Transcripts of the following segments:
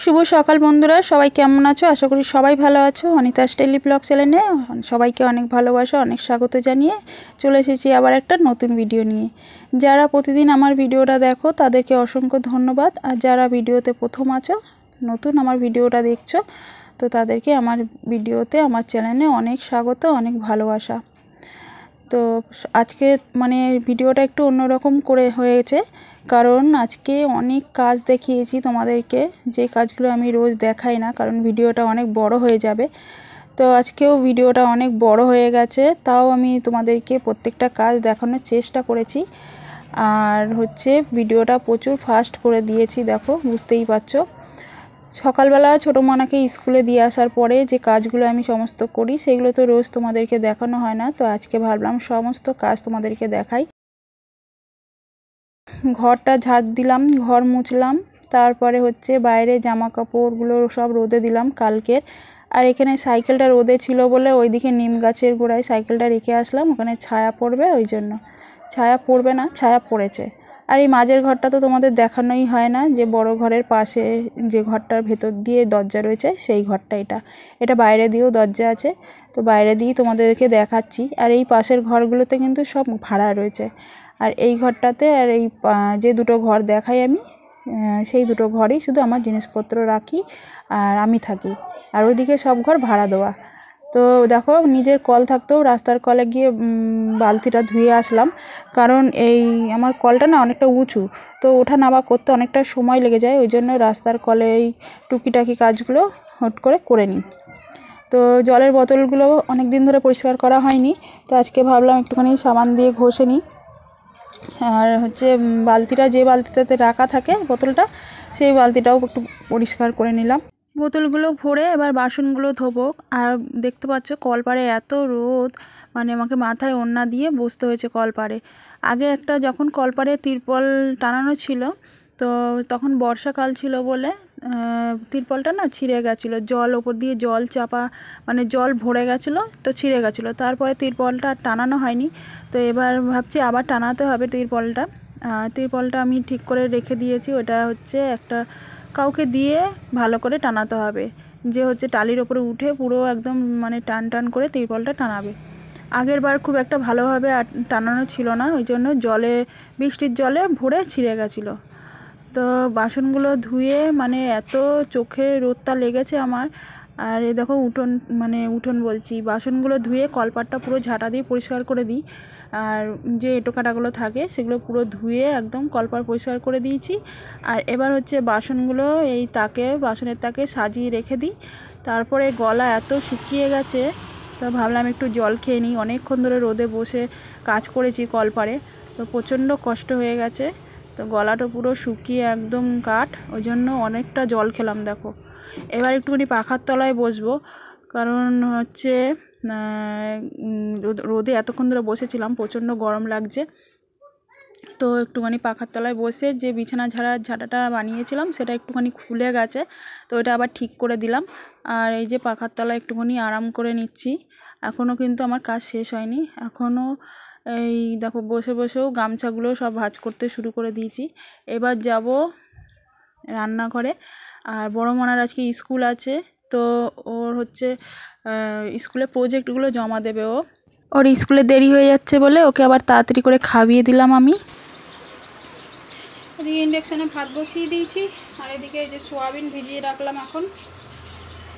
শুভ সকাল বন্ধুরা, সবাই কেমন আছো? আশা করি সবাই ভালো আছো। অনিতাস ডেইলি ব্লগ চ্যানেলে সবাইকে অনেক ভালোবাসা, অনেক স্বাগত জানিয়ে চলে এসেছি আবার একটা নতুন ভিডিও নিয়ে। যারা প্রতিদিন আমার ভিডিওটা দেখো তাদেরকে অসংখ্য ধন্যবাদ, আর যারা ভিডিওতে প্রথম আছো, নতুন আমার ভিডিওটা দেখছো, তো তাদেরকে আমার ভিডিওতে, আমার চ্যানেলে অনেক স্বাগত, অনেক ভালোবাসা। তো আজকে ভিডিওটা একটু অন্যরকম করে হয়েছে, কারণ আজকে অনেক কাজ দেখিয়েছি তোমাদেরকে, যে কাজগুলো আমি রোজ দেখাই না, কারণ ভিডিওটা অনেক বড় হয়ে যাবে। তো আজকেও ভিডিওটা অনেক বড় হয়ে গেছে, তাও আমি তোমাদেরকে প্রত্যেকটা কাজ দেখানোর চেষ্টা করেছি। আর ভিডিওটা প্রচুর ফাস্ট করে দিয়েছি, দেখো বুঝতেই পারছো। সকালবেলা ছোটো মানাকে স্কুলে দিয়ে আসার পরে যে কাজগুলো আমি সমস্ত করি, সেগুলো তো রোজ তোমাদেরকে দেখানো হয় না, তো আজকে ভাবলাম সমস্ত কাজ তোমাদেরকে দেখাই। ঘরটা ঝাড় দিলাম, ঘর মুছলাম, তারপরে বাইরে জামা কাপড়গুলো সব রোদে দিলাম কালকের। আর এখানে সাইকেলটা রোদে ছিল বলে ওইদিকে নিম গাছের গোড়ায় সাইকেলটা রেখে আসলাম, ওখানে ছায়া পড়বে, ওই জন্য। ছায়া পড়বে না, ছায়া পড়েছে। আর এই মাঝের ঘরটা তো তোমাদের দেখানোই হয় না, যে বড় ঘরের পাশে যে ঘরটার ভেতর দিয়ে দরজা রয়েছে, সেই ঘরটা এটা বাইরে দিয়েও দরজা আছে, তো বাইরে দিয়েই তোমাদেরকে দেখাচ্ছি। আর এই পাশের ঘরগুলোতে কিন্তু সব ভাড়া রয়েছে। আর এই ঘরটাতে আর এই যে দুটো ঘর দেখাই আমি, সেই দুটো ঘরেই শুধু আমার জিনিসপত্র রাখি আর আমি থাকি। আর ওইদিকে সব ঘর ভাড়া দেওয়া। তো দেখো, নিজের কল থাকতেও রাস্তার কলে গিয়ে বালতিটা ধুয়ে আসলাম, কারণ এই আমার কলটা না অনেকটা উঁচু, তো ওঠা নামা করতে অনেকটা সময় লেগে যায়, ওই জন্য রাস্তার কলে এই টুকিটাকি কাজগুলো হট করে নিই। তো জলের বোতলগুলো অনেক দিন ধরে পরিষ্কার করা হয়নি, তো আজকে ভাবলাম একটুখানি সাবান দিয়ে ঘষে নিই। আর বালতিটা, যে বালতিটাতে রাখা থাকে বোতলটা, সেই বালতিটাও একটু পরিষ্কার করে নিলাম। বোতলগুলো ভরে এবার বাসনগুলো ধোবো। আর দেখতে পাচ্ছ কলপাড়ে এত রোদ, আমাকে মাথায় ওড়না দিয়ে বসতে হয়েছে কলপাড়ে। আগে একটা যখন কলপাড়ে তিরপল টানানো ছিল, তো তখন বর্ষাকাল ছিল বলে তিরপলটা না ছিঁড়ে গেছিলো, জল ওপর দিয়ে জল চাপা, জল ভরে গেছিলো, তো ছিঁড়ে গেছিলো। তারপরে তিরপলটা আর টানানো হয়নি, তো এবার ভাবছি আবার টানাতে হবে তিরপলটা। তিরপলটা আমি ঠিক করে রেখে দিয়েছি, ওটা একটা কাউকে দিয়ে ভালো করে টানাতে হবে, যে টালির ওপরে উঠে পুরো একদম টান টান করে তিরপলটা টানাবে। আগের বার খুব একটা ভালোভাবে টানানো ছিল না, ওই জন্য বৃষ্টির জলে ভরে ছিঁড়ে গেছিলো। তো বাসনগুলো ধুয়ে এত চোখে রোদটা লেগেছে আমার। আর এই দেখো উঠোন বলছি, বাসনগুলো ধুয়ে কলপাটটা পুরো ঝাঁটা দিয়ে পরিষ্কার করে দিই। আর যে এঁটো কাঁটাগুলো থাকে সেগুলো পুরো ধুয়ে একদম কলপাট পরিষ্কার করে দিয়েছি। আর এবার বাসনগুলো এই বাসনের তাকে সাজিয়ে রেখে দিই। তারপরে গলা এত শুকিয়ে গেছে, তো ভাবলাম একটু জল খেয়ে নিই। অনেকক্ষণ ধরে রোদে বসে কাজ করেছি কলপাড়ে, তো প্রচণ্ড কষ্ট হয়ে গেছে, তো গলাটা পুরো শুকিয়ে একদম কাঠ, ওই জন্য অনেকটা জল খেলাম। দেখো, এবার একটুখানি পাখার তলায় বসবো, কারণ রোদে এতক্ষণ ধরে বসেছিলাম, প্রচণ্ড গরম লাগছে। তো একটুখানি পাখার তলায় বসে যে বিছানা ঝাঁটাটা বানিয়েছিলাম সেটা একটুখানি খুলে গেছে, তো এটা আবার ঠিক করে দিলাম। আর এই যে পাখার তলায় একটুখানি আরাম করে নিচ্ছি। এখনও কিন্তু আমার কাজ শেষ হয়নি, এখনও এই দেখো বসেও গামছাগুলো সব ভাঁজ করতে শুরু করে দিয়েছি। এবার যাব রান্নাঘরে। আর বড় মনার আজকে স্কুল আছে, তো ওর স্কুলে প্রজেক্টগুলো জমা দেবে। ওর স্কুলে দেরি হয়ে যাচ্ছে বলে ওকে আবার তাড়াতাড়ি করে খাইয়ে দিলাম আমি। এদিকে ইন্ডাকশানে ভাত বসিয়ে দিয়েছি, আর এদিকে যে সোয়াবিন ভিজিয়ে রাখলাম, এখন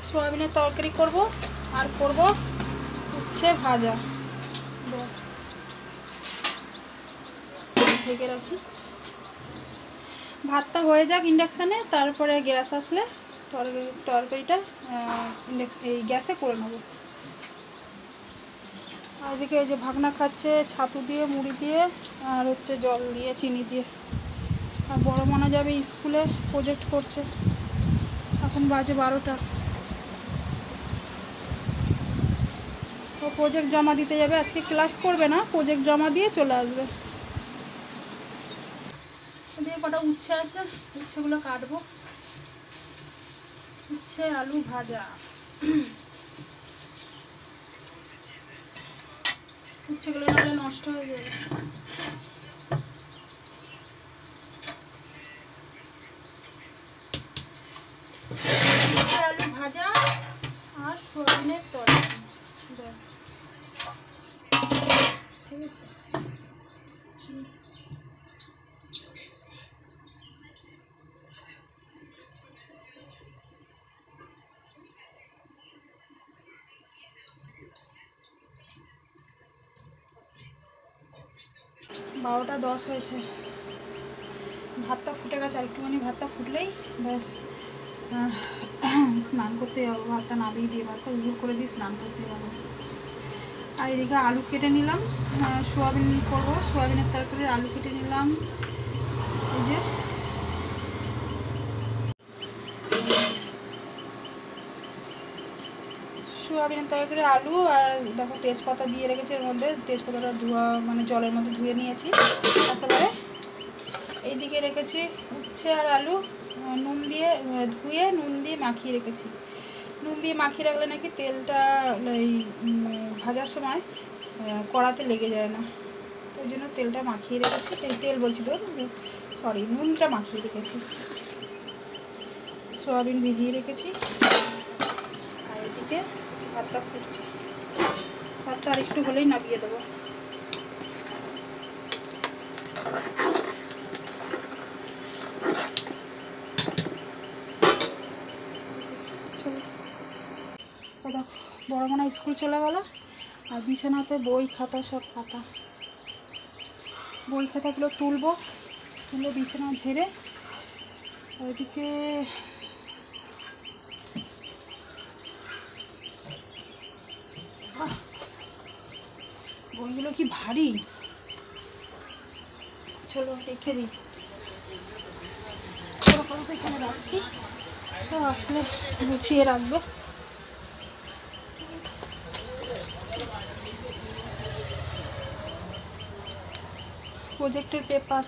সোয়াবিনের তরকারি করব, আর করব উচ্ছে ভাজা। ব্যাস, ঢেকে রাখি। ভাতটা হয়ে যাক ইন্ডাকশানে, তারপরে গ্যাস আসলে তরকারিটা এই গ্যাসে করে নেব। আর এদিকে এই যে ভাগনা খাচ্ছে ছাতু দিয়ে, মুড়ি দিয়ে, আর জল দিয়ে, চিনি দিয়ে। আর বড় মনা যাবে স্কুলে, প্রজেক্ট করছে, এখন বাজে 12টা। ও প্রজেক্ট জমা দিতে যাবে, আজকে ক্লাস করবে না, প্রজেক্ট জমা দিয়ে চলে আসবে। এদিকে কটা উচ্ছে আছে, উচ্ছেগুলো কাটবো। উচ্ছে আলু ভাজা। উচ্ছেগুলো নাহলে নষ্ট হয়ে যাবে। ভাজা আর সয়াবিনের তরকারি, ব্যাস। ঠিক আছে, বারোটা 10 হয়েছে। ভাতটা ফুটে গেছে, আর একটুখানি ভাতটা ফুটলেই ব্যাস স্নান করতে যাবো। ভাতটা নামিয়ে দিয়ে ভাতটা উগুর করে দিয়ে স্নান করতে যাবো। আর এদিকে আলু কেটে নিলাম, সোয়াবিন করবো, সোয়াবিনের তরকারি আলু কেটে নিলাম। এই যে সোয়াবিনের তরকারি আলু, আর দেখো তেজপাতা দিয়ে রেখেছি এর মধ্যে। তেজপাতাটা ধোয়া মানে জলের মধ্যে ধুয়ে নিয়েছি একেবারে। এইদিকে রেখেছি উচ্ছে আর আলু, নুন দিয়ে ধুয়ে নুন দিয়ে মাখিয়ে রেখেছি। নুন দিয়ে মাখিয়ে রাখলে নাকি তেলটা এই ভাজার সময় কড়াতে লেগে যায় না, ওই জন্য তেলটা মাখিয়ে রেখেছি। তেল বলছি তো, সরি, নুনটা মাখিয়ে রেখেছি। সোয়াবিন ভিজিয়ে রেখেছি। আর এদিকে ভাতটা ফুটছে, ভাতটা আর একটু হলেই নামিয়ে দেবো। বড় মনে স্কুল চলে গেল, আর বিছানাতে বই খাতা সব পাতা। বই খাতাগুলো তুলে বিছানা ঝেড়ে, ওইদিকে বইগুলো কি ভারী। চলো রেখে দিই, এখানে রাখি, তো আসলে গুছিয়ে রাখবে। প্রজেক্টের পেপার,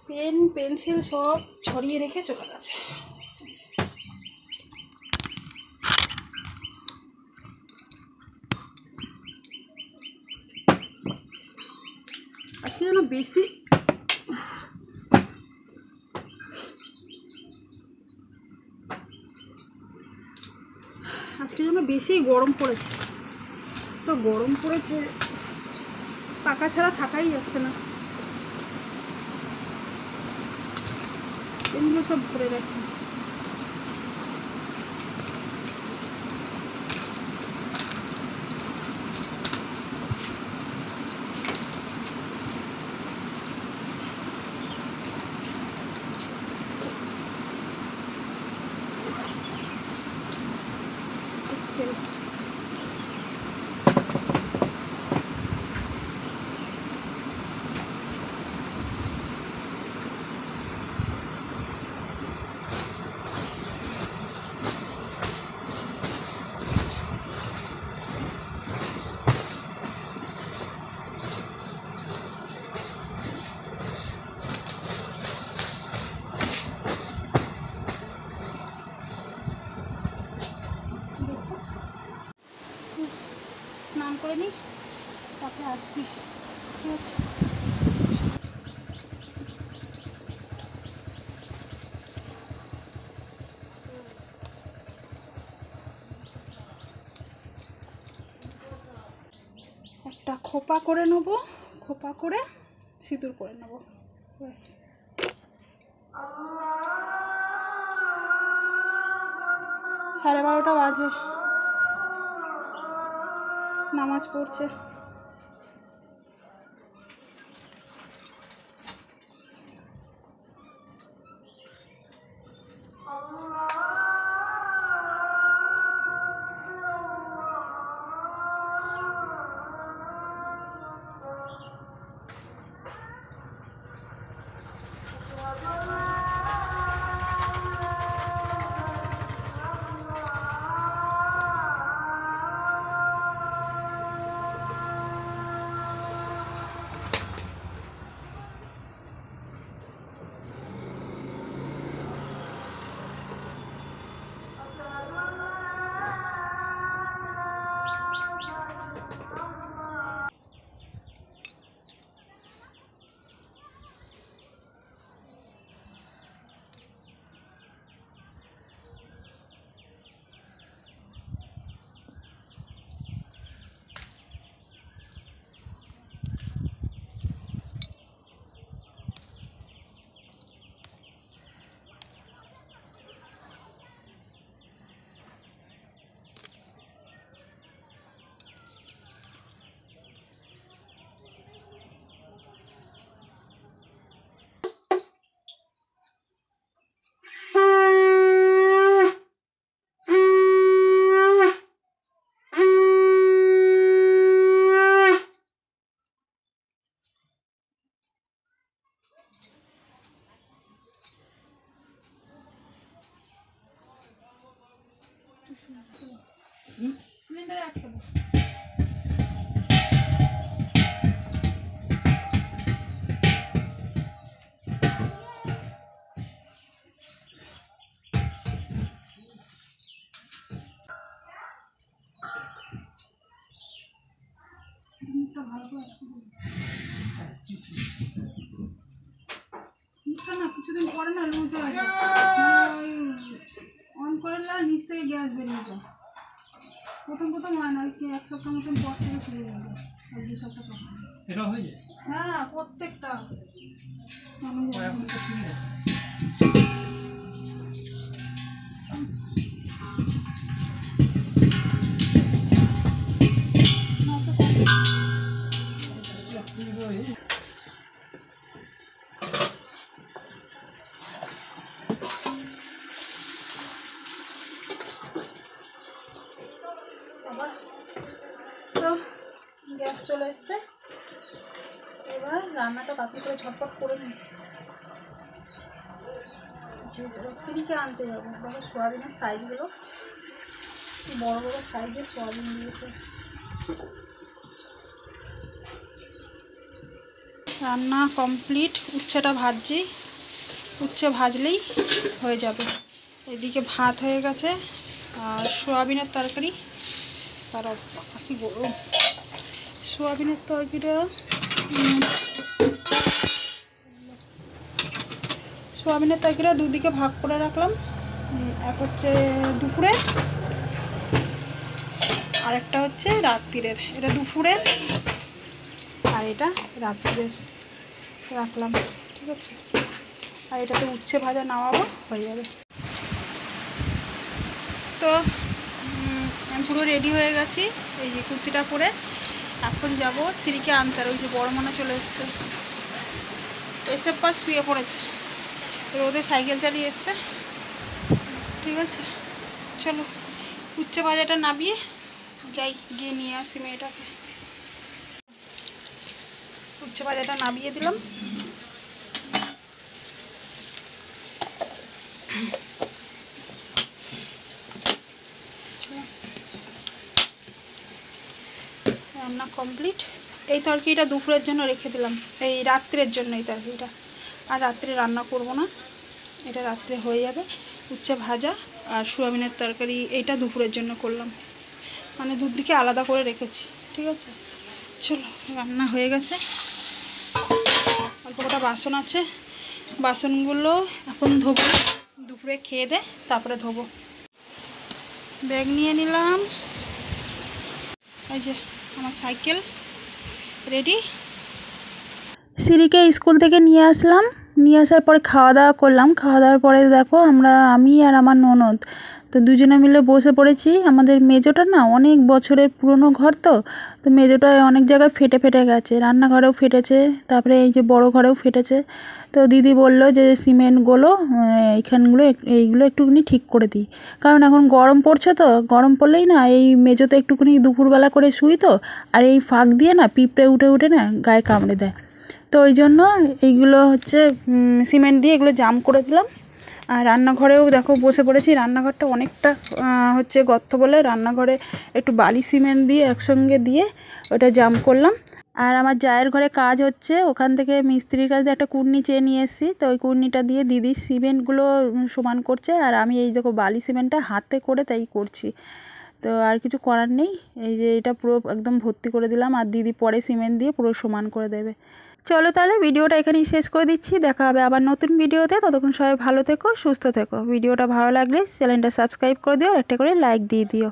পেন পেন্সিল সব ছড়িয়ে রেখে চলে গেছে। আজকে যেন বেশি গরম পড়েছে। তো গরম পড়েছে, পাকা ছাড়া থাকাই যাচ্ছে না। এগুলো সব ভরে রাখি। স্নান করে নিই, তারপরে আসছি। ঠিক আছে, একটা খোপা করে নেব, খোপা করে সিঁদুর করে নেব, ব্যাস। 12:30 বাজে, নামাজ পড়ছে। মুখটা ভালো করে মুখটা না কিছুদিন পরে না লুজ হয়ে যায়, অন করে নিচ থেকে গ্যাস বেরিয়ে যায়। প্রথম হয় না, কি 1 সপ্তাহ মতন পর থেকে শুরু হয়ে যায়, 2 সপ্তাহ পর এটা হয়ে যায়। হ্যাঁ প্রত্যেকটা তো গ্যাস চলে এসছে। এবার রান্নাটা বাকি করে ঝটপট করে নিই। সিঁড়িকে আনতে যাবো, দেখো সোয়াবিনের সাইজগুলো বড় বড় সাইজের সোয়াবিন দিয়েছে। রান্না কমপ্লিট, উচ্ছেটা ভাজছি, উচ্ছে ভাজলেই হয়ে যাবে। এদিকে ভাত হয়ে গেছে আর সোয়াবিনের তরকারি, আর কি বলবো, সোয়াবিনের তরকারিটা দুদিকে ভাগ করে রাখলাম। এক হচ্ছে দুপুরে, আরেকটা হচ্ছে রাত্রিরের। এটা দুপুরে আর এটা রাত্রিরের রাখলাম, ঠিক আছে। আর এটাতে উচ্ছে ভাজা নামাবো, হয়ে যাবে। তো আমি পুরো রেডি হয়ে গেছি, এই যে কুর্তিটা পরে এখন যাব সিঁড়িকে আনতে। আর ওই যে বড় মনে চলে এসছে, এসে পর শুয়ে পড়েছে, রোদে সাইকেল চালিয়ে এসছে, ঠিক আছে। চলো উচ্ছে ভাজাটা নামিয়ে যাই, গিয়ে নিয়ে আসি মেয়েটাকে। উচ্ছে ভাজাটা নামিয়ে দিলাম। রান্না কমপ্লিট। এই তরকারিটা দুপুরের জন্য রেখে দিলাম, এই রাত্রের জন্য এই তরকারিটা। আর রাত্রে রান্না করব না, এটা রাত্রে হয়ে যাবে। উচ্ছে ভাজা আর সোয়াবিনের তরকারি এইটা দুপুরের জন্য করলাম, মানে দুদিকে আলাদা করে রেখেছি, ঠিক আছে। চলো রান্না হয়ে গেছে, অল্প কটা বাসন আছে, বাসনগুলো এখন ধোবো, দুপুরে খেয়ে দে তারপরে ধোবো। ব্যাগ নিয়ে নিলাম, এই যে আমার সাইকেল রেডি। সিঁড়িকে স্কুল থেকে নিয়ে আসলাম, নিয়ে আসার পরে খাওয়া দাওয়া করলাম। খাওয়া দাওয়ার পরে দেখো আমি আর আমার ননদ তো দুজনে মিলে বসে পড়েছি। আমাদের মেজোটা না অনেক বছরের পুরনো ঘর, তো মেজোটায় অনেক জায়গায় ফেটে ফেটে গেছে, রান্নাঘরেও ফেটেছে, তারপরে এই যে বড় ঘরেও ফেটেছে। তো দিদি বলল যে সিমেন্টগুলো এইগুলো একটুখানি ঠিক করে দিই, কারণ এখন গরম পড়ছে, তো গরম পড়লেই না এই মেজোতে একটুখানি দুপুরবেলা করে শুই, তো আর এই ফাঁক দিয়ে না পিঁপড়ে উঠে উঠে না গায়ে কামড়ে দেয়। তো ওই জন্য এইগুলো হচ্ছে সিমেন্ট দিয়ে এগুলো জাম করে দিলাম। আর রান্নাঘরেও দেখো বসে পড়েছি, রান্নাঘরটা অনেকটা হচ্ছে গর্ত বলে রান্নাঘরে একটু বালি সিমেন্ট দিয়ে একসঙ্গে দিয়ে ওটা জাম করলাম। আর আমার জায়ের ঘরে কাজ হচ্ছে, ওখান থেকে মিস্ত্রির কাছে একটা কুর্নি চেয়ে নিয়ে এসেছি, তো ওই কুর্নিটা দিয়ে দিদি সিমেন্টগুলো সমান করছে, আর আমি এই দেখো বালি সিমেন্টটা হাতে করে তাই করছি। তো আর কিছু করার নেই, এই যে এটা পুরো একদম ভর্তি করে দিলাম, আর দিদি পরে সিমেন্ট দিয়ে পুরো সমান করে দেবে। চলো তাহলে ভিডিওটা এখানেই শেষ করে দিচ্ছি, দেখা হবে আবার নতুন ভিডিওতে। ততক্ষণ সবাই ভালো থেকো, সুস্থ থেকো। ভিডিওটা ভালো লাগলে চ্যানেলটা সাবস্ক্রাইব করে দিও, আর একটা করে লাইক দিয়ে দিও।